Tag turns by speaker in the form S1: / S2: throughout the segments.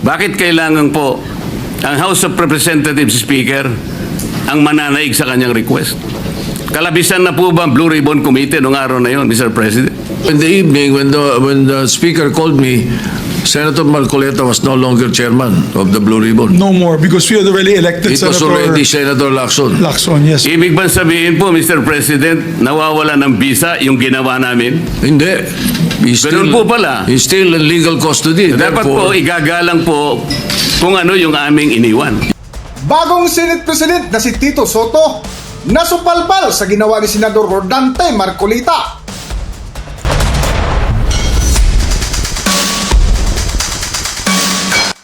S1: Bakit kailangan po ang House of Representatives Speaker ang mananaig sa kanyang request? Kalabisan na po ba ang Blue Ribbon Committee noong araw na yon, Mr. President?
S2: In the evening, when the speaker called me, Senator Marcoleta was no longer chairman of the Blue Ribbon.
S3: No more, because we had already elected
S2: It was already Senator Lacson.
S3: Lacson, yes.
S1: Ibig ba sabihin po, Mr. President, nawawala ng visa yung ginawa namin?
S2: Hindi.
S1: Ganun po pala.
S2: He's still in legal custody.
S1: Dapat po, igagalang po kung ano yung aming iniwan.
S4: Bagong Senate President na si Tito Sotto nasupalpal sa ginawa ni Senador Rodante Marcoleta.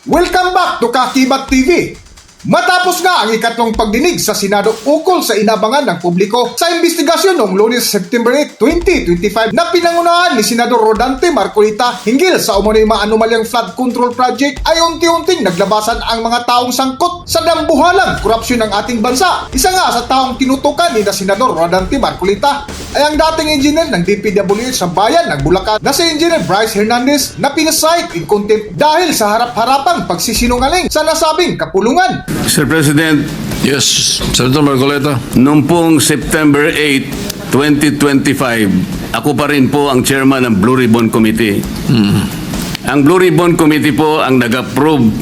S4: Welcome back to Kaakibat TV. Matapos nga ang ikatlong pagdinig sa Senado ukol sa inabangan ng publiko sa investigasyon noong Lunes, September 8, 2025 na pinangunahan ni Senador Rodante Marcoleta hinggil sa umano'y maanumalyang flood control project, ay unti-unting naglabasan ang mga taong sangkot sa dambuhalang korupsyon ng ating bansa. Isa nga sa taong tinutukan ni na Senador Rodante Marcoleta ay ang dating engineer ng DPWH sa bayan ng Bulacan na si Engineer Bryce Hernandez na pinasight in contempt dahil sa harap-harapang pagsisinungaling sa nasabing kapulungan.
S1: Mr. President,
S2: Yes, Senator Marcoleta.
S1: noong pong September 8, 2025, ako pa rin po ang chairman ng Blue Ribbon Committee. Ang Blue Ribbon Committee po ang nag-approve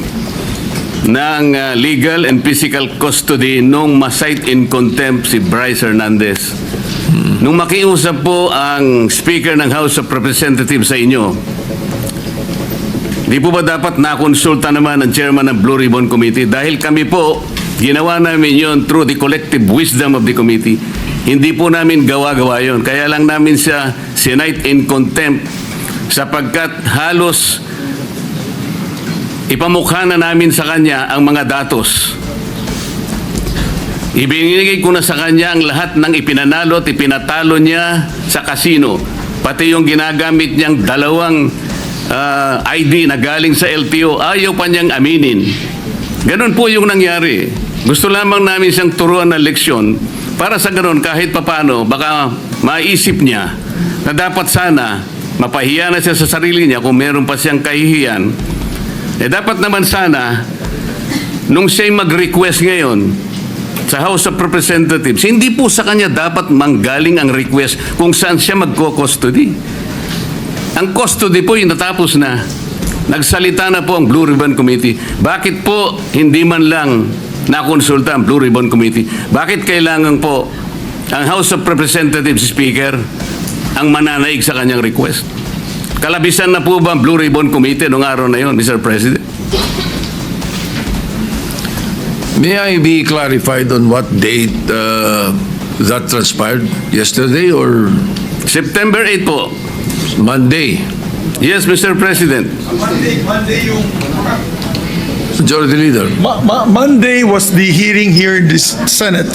S1: ng legal and physical custody nung ma-cite in contempt si Bryce Hernandez. Nung makiusap po ang Speaker ng House of Representatives sa inyo, di po ba dapat nakonsulta naman ang chairman ng Blue Ribbon Committee? Dahil kami po, ginawa namin yon through the collective wisdom of the committee. Hindi po namin gawa-gawa yon. Kaya lang namin siya cite in contempt sapagkat halos ipamukha na namin sa kanya ang mga datos. Ibinigay ko na sa kanya ang lahat ng ipinanalo at ipinatalo niya sa casino. Pati yung ginagamit niyang dalawang ID na galing sa LTO, ayaw pa niyang aminin. Ganun po yung nangyari. Gusto lamang namin siyang turuan ng leksyon para sa ganun kahit papano baka maisip niya na dapat sana mapahiya na siya sa sarili niya kung meron pa siyang kahihiyan. Dapat naman sana nung siya'y mag-request ngayon sa House of Representatives, hindi po sa kanya dapat manggaling ang request kung saan siya magko-custody. Ang custody po yung natapos na. Nagsalita na po ang Blue Ribbon Committee. Bakit po hindi man lang nakonsulta ang Blue Ribbon Committee? Bakit kailangan po ang House of Representatives Speaker ang mananaig sa kanyang request? Kalabisan na po ba ang Blue Ribbon Committee noong araw na yon, Mr. President?
S2: May I be clarified on what date that transpired? Yesterday or
S1: September 8 po.
S2: Monday?
S1: Yes, Mr. President.
S3: Monday yung...
S2: Majority Leader.
S3: Monday was the hearing here in this Senate.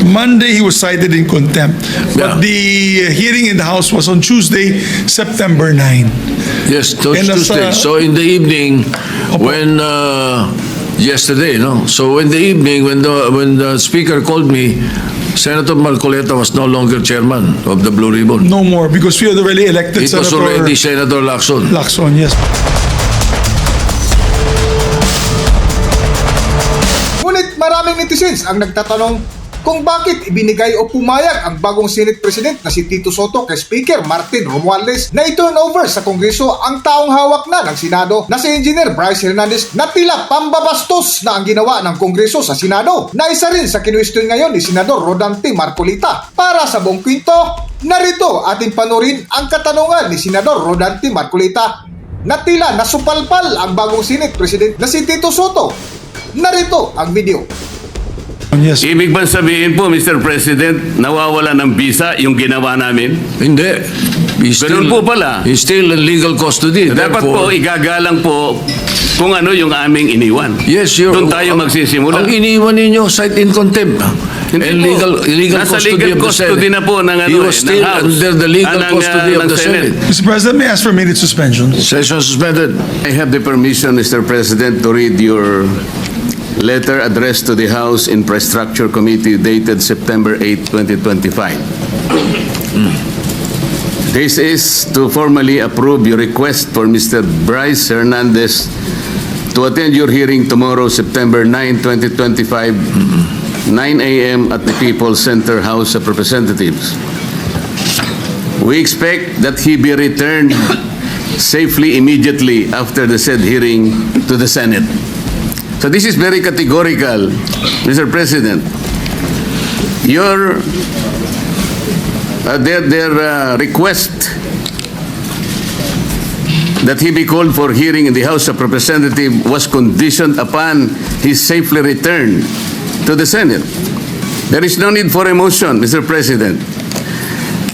S3: Monday he was cited in contempt.
S2: Yeah.
S3: But the hearing in the House was on Tuesday, September 9.
S2: Yes,
S3: And as,
S2: Tuesday. So in the evening, when yesterday, no. So in the evening, when the speaker called me, Senator Marcoleta was no longer chairman of the Blue Ribbon.
S3: No more, because we had already elected
S2: It was already Senator Lacson.
S3: Lacson, yes.
S4: Ngunit maraming netizens ang nagtatanong kung bakit ibinigay o pumayag ang bagong Senate President na si Tito Sotto kay Speaker Martin Romualdez na i-turn over sa Kongreso ang taong hawak na ng Senado na si Engineer Bryce Hernandez na tila pambabastos na ang ginawa ng Kongreso sa Senado na isa rin sa kinwestiyon ngayon ni Senador Rodante Marcoleta. Para sa buong kwento, narito ating panurin ang katanungan ni Senador Rodante Marcoleta na tila nasupalpal ang bagong Senate President na si Tito Sotto. Narito ang video.
S3: Yes.
S1: Ibig ba sabihin po, Mr. President, nawawala ng visa yung ginawa namin?
S2: Hindi.
S1: Ganun po pala.
S2: He's still in legal custody.
S1: Dapat po, igagalang po kung ano yung aming iniwan.
S2: Yes,
S1: Doon tayo magsisimula.
S2: Ang iniwan ninyo, cite in contempt.
S1: Hindi
S2: And
S1: po.
S2: legal
S1: Nasa
S2: custody
S1: legal
S2: of the
S1: custody
S2: Senate.
S1: na po ng,
S2: He was still
S1: ng House.
S2: under the legal
S1: ng,
S2: custody of
S1: ng
S2: the Senate.
S3: Mr. President, may I ask for a minute suspension?
S2: Session suspended.
S1: I have the permission, Mr. President, to read your letter addressed to the House Infrastructure Committee dated September 8, 2025. This is to formally approve your request for Mr. Bryce Hernandez to attend your hearing tomorrow, September 9, 2025, 9 a.m. at the People's Center House of Representatives. We expect that he be returned safely immediately after the said hearing to the Senate. So this is very categorical, Mr. President. Their request that he be called for hearing in the House of Representatives was conditioned upon his safely return to the Senate. There is no need for a motion, Mr. President.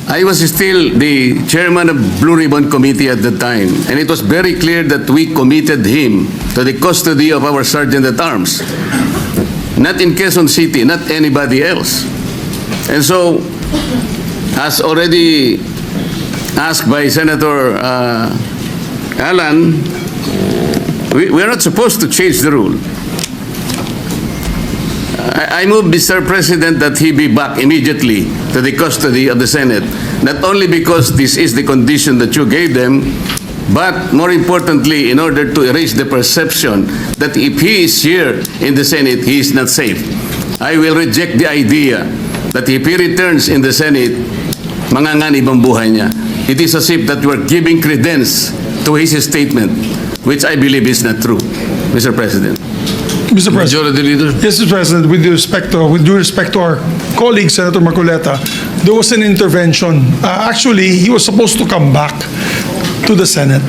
S1: I was still the chairman of Blue Ribbon Committee at the time, and it was very clear that we committed him to the custody of our Sergeant at Arms. Not in Quezon City, not anybody else. And so, as already asked by Senator Alan, we are not supposed to change the rule. I move, Mr. President, that he be back immediately to the custody of the Senate, not only because this is the condition that you gave them, but more importantly, in order to erase the perception that if he is here in the Senate, he is not safe. I will reject the idea that if he returns in the Senate, manganganib ang buhay niya. It is as if that we are giving credence to his statement, which I believe is not true, Mr. President.
S3: Mr. President.
S2: Majority Leader.
S3: Yes, Mr. President, with due respect to our colleague, Senator Marcoleta, there was an intervention. Actually, he was supposed to come back to the Senate,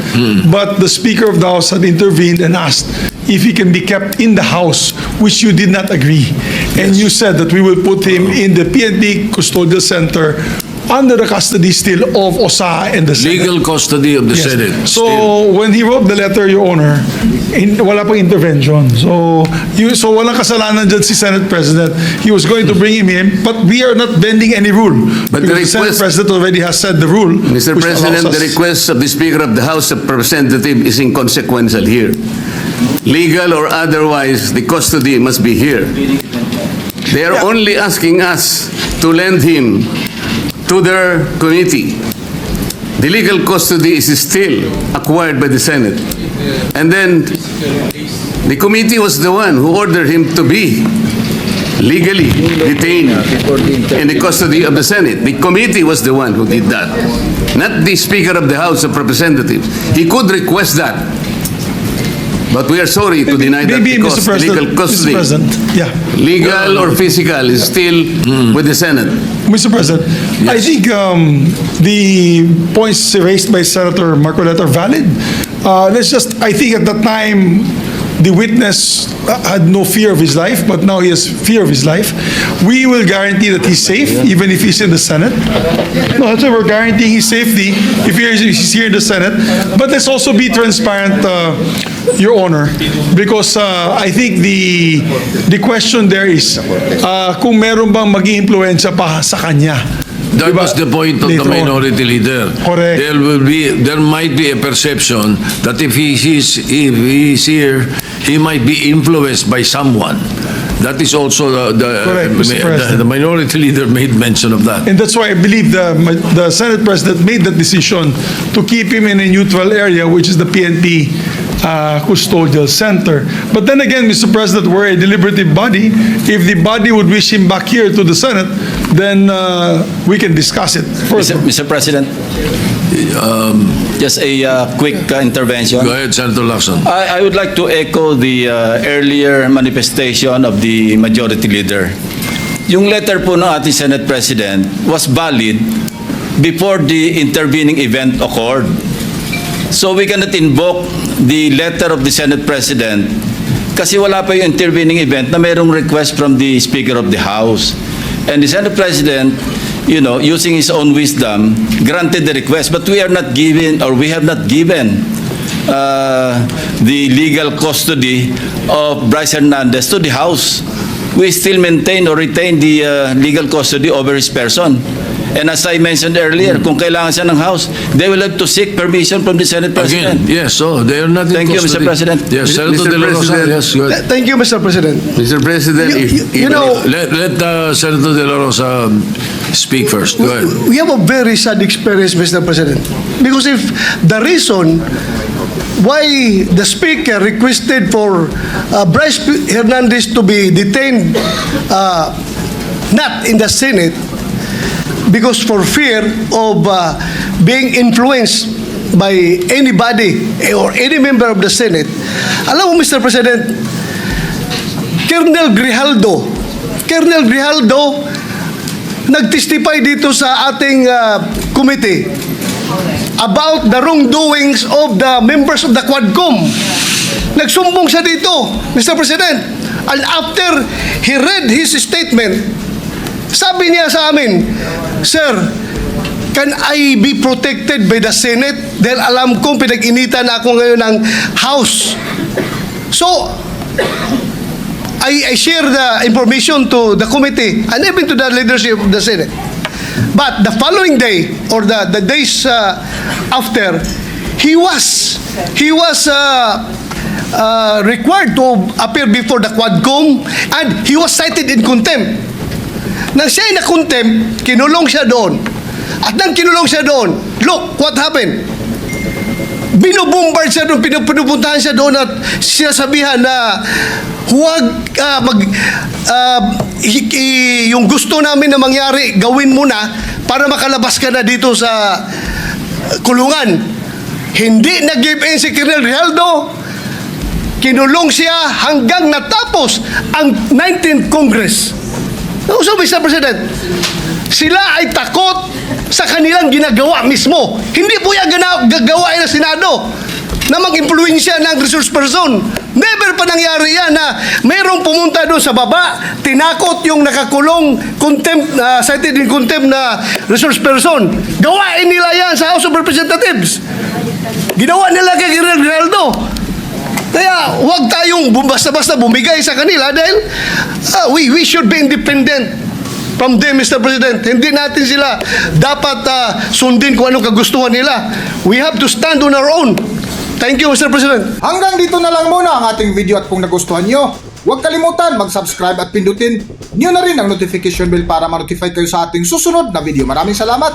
S3: but the Speaker of the House had intervened and asked if he can be kept in the House, which you did not agree. And you said that we will put him in the PNP Custodial Center under the custody still of OSA and the Senate.
S2: Legal custody of the
S3: Yes.
S2: Senate.
S3: So, when he wrote the letter, Your Honor, wala pang intervention. So walang kasalanan dyan si Senate President. He was going to bring him in, but we are not bending any rule.
S1: But the
S3: because Senate
S1: request-
S3: President already has said the rule.
S1: Mr.
S3: which
S1: President,
S3: allows
S1: the
S3: us-
S1: request of the Speaker of the House of Representatives is inconsequential here. Legal or otherwise, the custody must be here. They are only asking us to lend him to their committee. The legal custody is still acquired by the Senate. And then the committee was the one who ordered him to be legally detained in the custody of the Senate. The committee was the one who did that, not the Speaker of the House of Representatives. He could request that, but we are sorry to deny that
S3: Maybe,
S1: because
S3: Mr.
S1: the
S3: President,
S1: legal custody,
S3: Mr. President, yeah.
S1: legal or physical, is still with the Senate.
S3: Mr. President, I think the points raised by Senator Marcoleta are valid. I think at that time, the witness had no fear of his life, but now he has fear of his life. We will guarantee that he's safe, even if he's in the Senate. No, that's why we're guaranteeing his safety if he's here in the Senate. But let's also be transparent, Your Honor, because I think the question there is kung meron bang maging impluensya pa sa kanya.
S2: That
S3: Diba?
S2: was the point of the
S3: Later on.
S2: minority leader.
S3: Correct.
S2: There might be a perception that if he is here, he might be influenced by someone. That is also
S3: Correct, Mr. President.
S2: the minority leader made mention of that.
S3: And that's why I believe the Senate President made that decision to keep him in a neutral area, which is the PNP Custodial Center. But then again, Mr. President, we're a deliberative body. If the body would wish him back here to the Senate, then we can discuss it further.
S5: Mr. President, just a quick intervention.
S2: Go ahead, Senator Lacson.
S5: I would like to echo the earlier manifestation of the majority leader. Yung letter po ng ating Senate President was valid before the intervening event occurred. So we cannot invoke the letter of the Senate President kasi wala pa yung intervening event na mayroong request from the Speaker of the House. And the Senate President, using his own wisdom, granted the request, but we have not given the legal custody of Bryce Hernandez to the House. We still maintain or retain the legal custody over his person. And as I mentioned earlier, kung kailangan siya ng House, they will have to seek permission from the Senate President.
S2: Again, yes, so they are not in
S5: Thank you, Mr.
S2: custody.
S5: President.
S2: Yes, Senator
S1: Mr.
S2: De La Rosa,
S1: President.
S2: yes, go ahead.
S6: Thank you, Mr. President.
S1: Mr. President,
S6: You know,
S2: Let Senator De La Rosa speak first. Go ahead.
S6: we have a very sad experience, Mr. President. Because if the reason why the Speaker requested for Bryce Hernandez to be detained not in the Senate because for fear of being influenced by anybody or any member of the Senate. Alam mo, Mr. President, Colonel Grijaldo nag-testify dito sa ating committee about the wrongdoings of the members of the Quadcom. Nagsumbong siya dito, Mr. President. And after he read his statement, sabi niya sa amin, Sir, can I be protected by the Senate? Dahil alam kong pinag-initan ako ngayon ng House. So, I share the information to the committee and even to the leadership of the Senate. But the following day or the days after, he was required to appear before the Quadcom and he was cited in contempt. Nang siya ay na-contempt, kinulong siya doon. At nang kinulong siya doon, look what happened. Binubombard siya doon, pinupuntahan siya doon at sinasabihan na huwag yung gusto namin na mangyari, gawin mo na para makalabas ka na dito sa kulungan. Hindi nag-give in si Colonel Grijaldo. Kinulong siya hanggang natapos ang 19th Congress. So, Mr. President, sila ay takot sa kanilang ginagawa mismo. Hindi po yan gagawain ng Senado na mag-impluensya ng resource person. Never pa nangyari yan na mayroong pumunta doon sa baba, tinakot yung nakakulong contempt, cited in contempt na resource person. Gawain nila yan sa House of Representatives. Ginawa nila kay Grijaldo. Kaya huwag tayong basta-basta bumigay sa kanila dahil we should be independent from them, Mr. President. Hindi natin sila dapat sundin kung anong kagustuhan nila. We have to stand on our own. Thank you, Mr. President.
S4: Hanggang dito na lang muna ang ating video at kung nagustuhan nyo, huwag kalimutan mag-subscribe at pindutin nyo na rin ang notification bell para ma-notify kayo sa ating susunod na video. Maraming salamat!